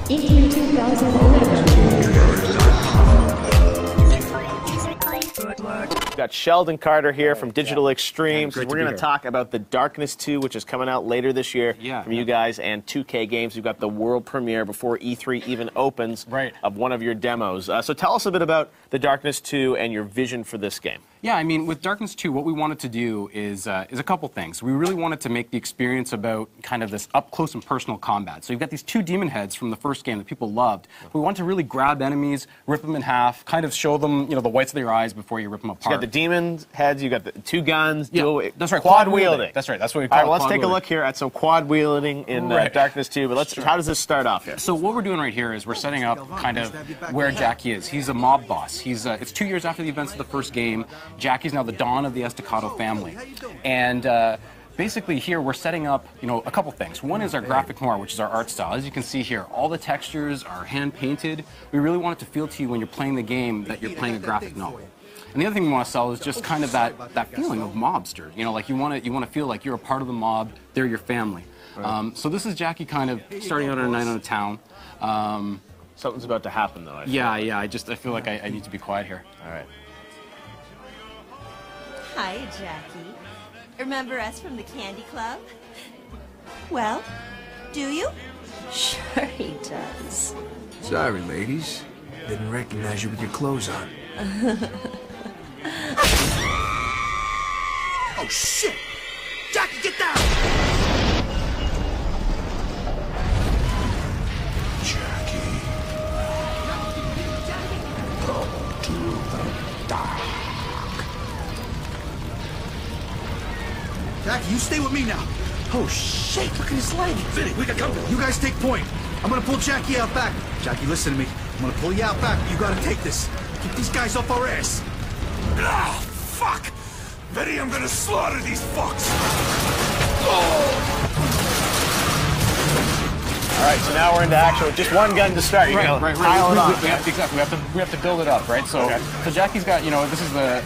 E3 2011. We've got Sheldon Carter here from Digital Extremes. We're going to talk about The Darkness 2, which is coming out later this year from you guys, and 2K Games. You've got the world premiere before E3 even opens of one of your demos. So tell us a bit about The Darkness 2 and your vision for this game. Yeah, I mean, with Darkness 2, what we wanted to do is a couple things. We really wanted to make the experience about kind of this up-close and personal combat. So you've got these two demon heads from the first game that people loved. We want to really grab enemies, rip them in half, kind of show them, you know, the whites of their eyes before you rip them apart. So you got the demon heads, you got the two guns, that's right, quad wielding. That's right, that's what we call it. All right, let's take a look here at some quad wielding in Darkness 2. But how does this start off here? So what we're doing right here is we're setting up kind of where Jackie is. He's a mob boss. It's 2 years after the events of the first game. Jackie's now the dawn of the Estacado family. And basically here we're setting up, you know, a couple things. One is our graphic noir, which is our art style. As you can see here, all the textures are hand painted. We really want it to feel to you when you're playing the game that you're playing a graphic novel. And the other thing we want to sell is just kind of that feeling of mobster. You know, like you want to feel like you're a part of the mob, they're your family. So this is Jackie kind of starting out on a night on a town. Something's about to happen though. I feel like I need to be quiet here. All right. Hi, Jackie. Remember us from the Candy Club? Well, do you? Sure he does. Sorry, ladies. Didn't recognize you with your clothes on. Oh, shit! Jackie, get down! Jackie. Go to the dark. Jackie, you stay with me now. Oh, shit, look at his leg. Vinny, we got company. You guys take point. I'm gonna pull Jackie out back. Jackie, listen to me. I'm gonna pull you out back. You gotta take this. Keep these guys off our ass. Ah, fuck! Vinny, I'm gonna slaughter these fucks! Oh! All right, so now we're into action with just one gun to start. You Right. pile it on. Exactly. We have to build it up, right? So, so Jackie's got, you know, this is the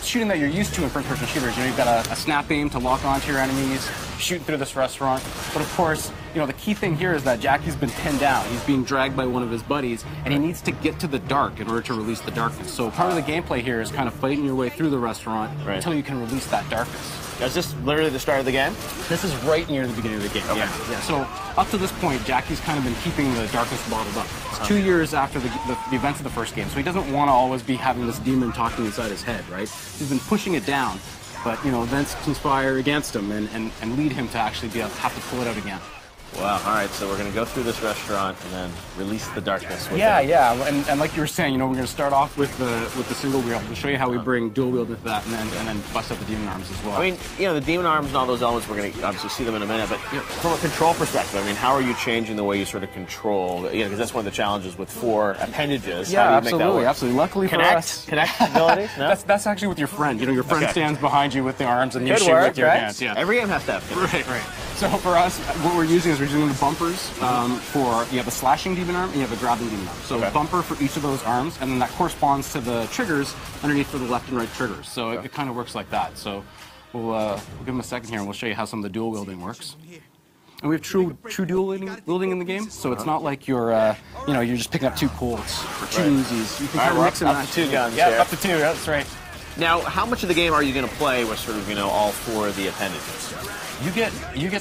shooting that you're used to in first-person shooters. You know, you've got a snap aim to lock onto your enemies, shooting through this restaurant. But of course, you know, the key thing here is that Jackie's been pinned down. He's being dragged by one of his buddies, and he needs to get to the dark in order to release the darkness. So part of the gameplay here is kind of fighting your way through the restaurant until you can release that darkness. Is this literally the start of the game? This is right near the beginning of the game. Okay. Yeah. So up to this point, Jackie's kind of been keeping the darkness bottled up. It's 2 years after the events of the first game, so he doesn't want to always be having this demon talking inside his head, right? He's been pushing it down, but you know, events conspire against him and lead him to actually have to pull it out again. Wow. All right, so we're going to go through this restaurant and then release the darkness with it. And like you were saying, you know, we're going to start off with the single wheel. We'll show you how we bring dual wield into that, and then bust up the demon arms as well. I mean, you know, the demon arms and all those elements, we're going to obviously see them in a minute, but from a control perspective, I mean, how are you changing the way you sort of control, you know, because that's one of the challenges with 4 appendages. Yeah, how do you make that work? Absolutely. Luckily for us. Connect abilities? No? That's actually with your friend. You know, your friend stands behind you with the arms and you shoot with your hands. Yeah. Every game has to have connect. Right. So for us, what we're using is we're using the bumpers for, you have a slashing demon arm and you have a grabbing demon arm. So a bumper for each of those arms, and then that corresponds to the triggers underneath for the left and right triggers. So it kind of works like that. So we'll give him a second here and we'll show you how some of the dual wielding works. And we have true dual wielding in the game, so it's not like you're, you know, you're just picking up 2 Colts or 2 Uzis. You can kind of mix and match. Up to 2 guns. Yeah, up to 2. That's right. Now, how much of the game are you going to play with sort of, you know, all 4 of the appendages? You get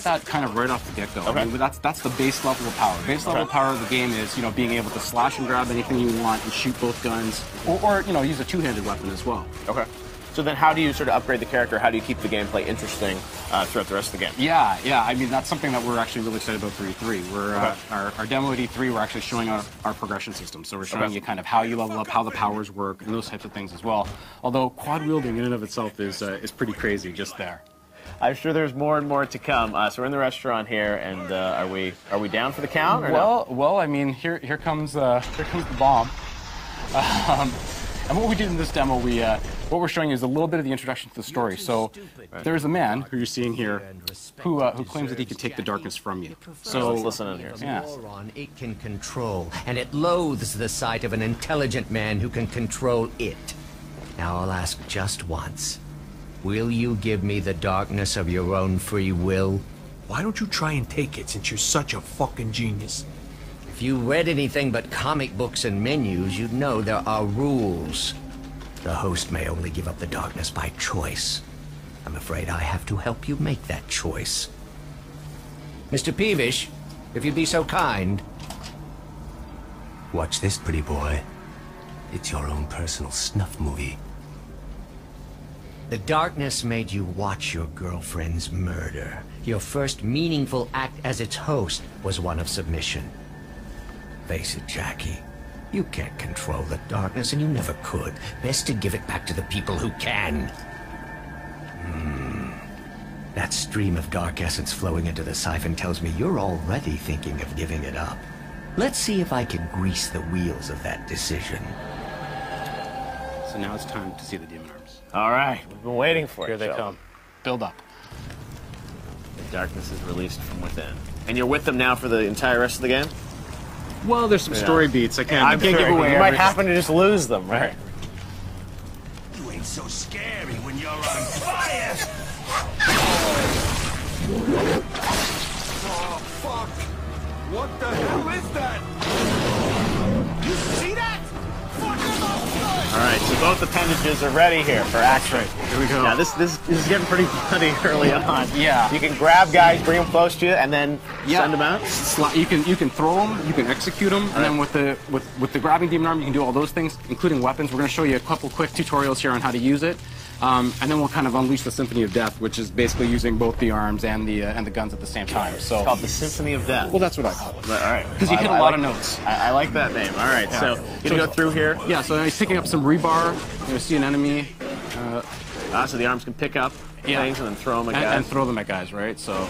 that kind of right off the get-go. I mean, that's the base level of power. Base level power of the game is, you know, being able to slash and grab anything you want and shoot both guns, or you know, use a 2-handed weapon as well. Okay. So then how do you sort of upgrade the character? How do you keep the gameplay interesting throughout the rest of the game? Yeah. I mean, that's something that we're actually really excited about for E3. We're our demo at E3, we're actually showing our progression system. So we're showing you kind of how you level up, how the powers work, and those types of things as well. Although quad wielding in and of itself is pretty crazy just there. I'm sure there's more and more to come. So we're in the restaurant here, and are we down for the count? Or well, I mean, here comes the bomb. And what we did in this demo, what we're showing you is a little bit of the introduction to the story. So there's a man who you're seeing here who claims that he can take the darkness from you. So let's listen in here. Yeah. It can control, and it loathes the sight of an intelligent man who can control it. Now I'll ask just once. Will you give me the darkness of your own free will? Why don't you try and take it since you're such a fucking genius? If If you read anything but comic books and menus, you'd know there are rules. The host may only give up the darkness by choice. I'm afraid I have to help you make that choice. Mr. Peevish, if you'd be so kind. Watch this, pretty boy. It's your own personal snuff movie. The darkness made you watch your girlfriend's murder. Your first meaningful act as its host was one of submission. Face it, Jackie. You can't control the darkness, and you never could. Best to give it back to the people who can. That stream of dark essence flowing into the siphon tells me you're already thinking of giving it up. Let's see if I can grease the wheels of that decision. So now it's time to see the demon arms. All right, we've been waiting for it. Here they come. Build up. The darkness is released from within. And you're with them now for the entire rest of the game? Well, there's some story beats. I can't give away. You might happen to just lose them, right? You ain't so scary when you're on fire! Oh, fuck! What the hell is that? You see that? All right, so both appendages are ready here for action. Here we go. Now, this is getting pretty bloody early on. Yeah. You can grab guys, bring them close to you, and then send them out? You can throw them, you can execute them, and then with the grabbing demon arm, you can do all those things, including weapons. We're going to show you a couple quick tutorials here on how to use it. And then we'll kind of unleash the Symphony of Death, which is basically using both the arms and the guns at the same time. So It's called the Symphony of Death. Well, that's what I call it. All right. Because you hit a lot of notes. I like that name. All right, so you go through here. Yeah, so he's picking up some rebar. You see an enemy. So the arms can pick up things and then throw them at guys. And throw them at guys, right? So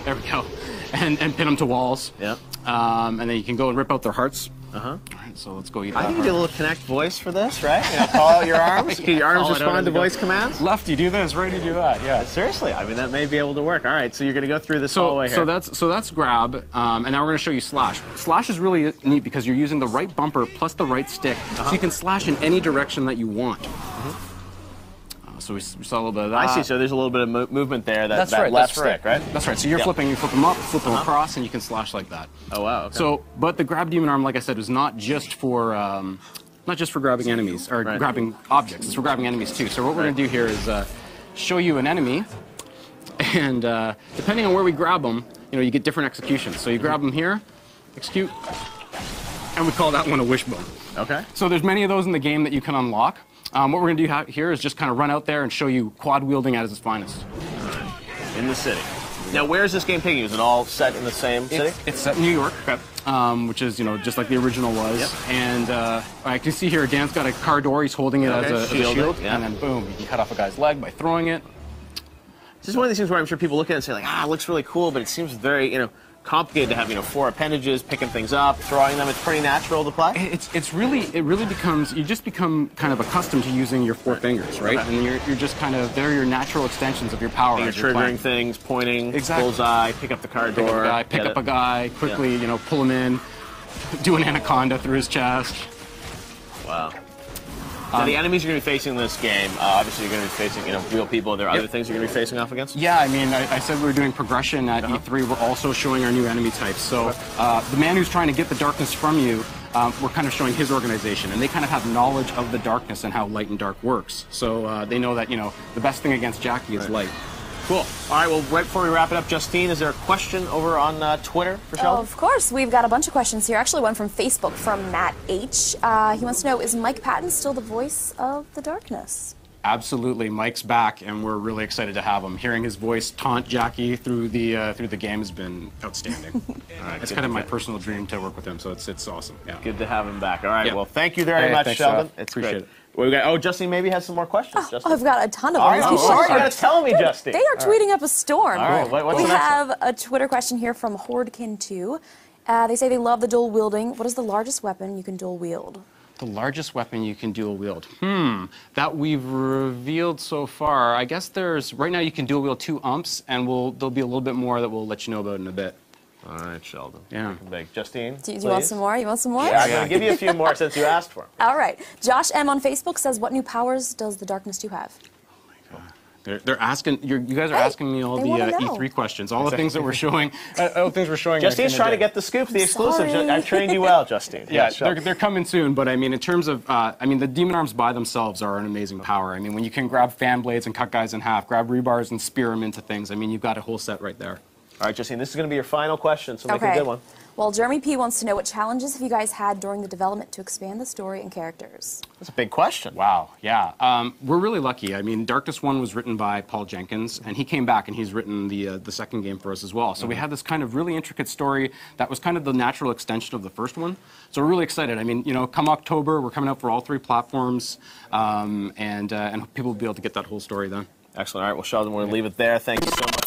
there we go. And pin them to walls. Yeah. And then you can go and rip out their hearts. Uh-huh. All right, so let's go eat I that think you heart. do a little Connect voice for this, right? You know, call out your arms. Can your arms respond to voice commands? Left, you do this. Right, you do that. Yeah. Seriously, I mean, that may be able to work. All right, so you're going to go through this hallway here. So that's grab, and now we're going to show you slash. Slash is really neat because you're using the right bumper plus the right stick, so you can slash in any direction that you want. So we saw a little bit of that. I see. So there's a little bit of movement there. That right, left stick, right? That's right. So you're flipping. You flip them up, flip them across, and you can slash like that. Oh wow. Okay. So, but the grab demon arm, like I said, is not just for grabbing enemies or grabbing objects. It's for grabbing enemies too. So what we're going to do here is show you an enemy, and depending on where we grab them, you get different executions. So you grab them here, execute, and we call that one a wishbone. Okay. So there's many of those in the game that you can unlock. What we're going to do here is just kind of run out there and show you quad wielding at its finest. In the city. Now, where is this game taking you? Is it all set in the same city? It's set in New York, which is just like the original was. Yep. And I can see here Dan's got a car door. He's holding it as a shield, yeah. and then boom, you can cut off a guy's leg by throwing it. This is one of these things where I'm sure people look at it and say, like, it looks really cool, but it seems very, complicated to have, 4 appendages, picking things up, throwing them. It's pretty natural to play. It really becomes, you just become kind of accustomed to using your 4 fingers, right? Okay. And you're just kind of, they're your natural extensions of your power. You're triggering things, pointing, bullseye, pick up the car door. Pick up a guy, quickly, pull him in, do an anaconda through his chest. Wow. Now, the enemies you're going to be facing in this game, obviously you're going to be facing, real people. Are there other things you're going to be facing off against? Yeah, I mean, I said we were doing progression at E3. We're also showing our new enemy types. So the man who's trying to get the darkness from you, we're kind of showing his organization. And they kind of have knowledge of the darkness and how light and dark works. So they know that, the best thing against Jackie is light. Cool. All right, well, right before we wrap it up, Justine, is there a question over on Twitter for Sheldon? Of course. We've got a bunch of questions here. Actually, one from Facebook from Matt H. He wants to know, is Mike Patton still the voice of the darkness? Absolutely. Mike's back, and we're really excited to have him. Hearing his voice taunt Jackie through the game has been outstanding. All right, it's kind of my personal dream to work with him, so it's awesome. Yeah. Good to have him back. All right, well, thank you very much, Sheldon. It's Appreciate great. it. We got, Justine maybe has some more questions. I've got a ton of them. You got to tell me, Justine. They are tweeting up a storm. All right, what's we the next have a Twitter question here from Hordekin2. They say they love the dual wielding. What is the largest weapon you can dual wield? The largest weapon you can dual wield? That we've revealed so far. I guess right now you can dual wield 2 umps, and there'll be a little bit more that we'll let you know about in a bit. All right, Sheldon. Yeah. Justine, do you want some more? You want some more? Yeah, I'm going to give you a few more since you asked for them. All right. Josh M. on Facebook says, what new powers does the Darkness 2 have? Oh my God. They're asking. You guys are asking me all the E3 questions, all the things that we're showing. All the things we're showing. Justine's trying to get the scoop, the exclusive. I've trained you well, Justine. Yeah, they're coming soon. But I mean, in terms of, the demon arms by themselves are an amazing power. I mean, when you can grab fan blades and cut guys in half, grab rebars and spear them into things. I mean, you've got a whole set right there. All right, Justine, this is going to be your final question, so make it a good one. Well, Jeremy P. wants to know what challenges have you guys had during the development to expand the story and characters? That's a big question. Wow, yeah. We're really lucky. I mean, Darkness 1 was written by Paul Jenkins, and he came back and he's written the second game for us as well. So we had this kind of really intricate story that was kind of the natural extension of the first one. So we're really excited. I mean, come October, we're coming out for all 3 platforms, and people will be able to get that whole story then. Excellent. All right, well, Sheldon, we're going to leave it there. Thank you so much.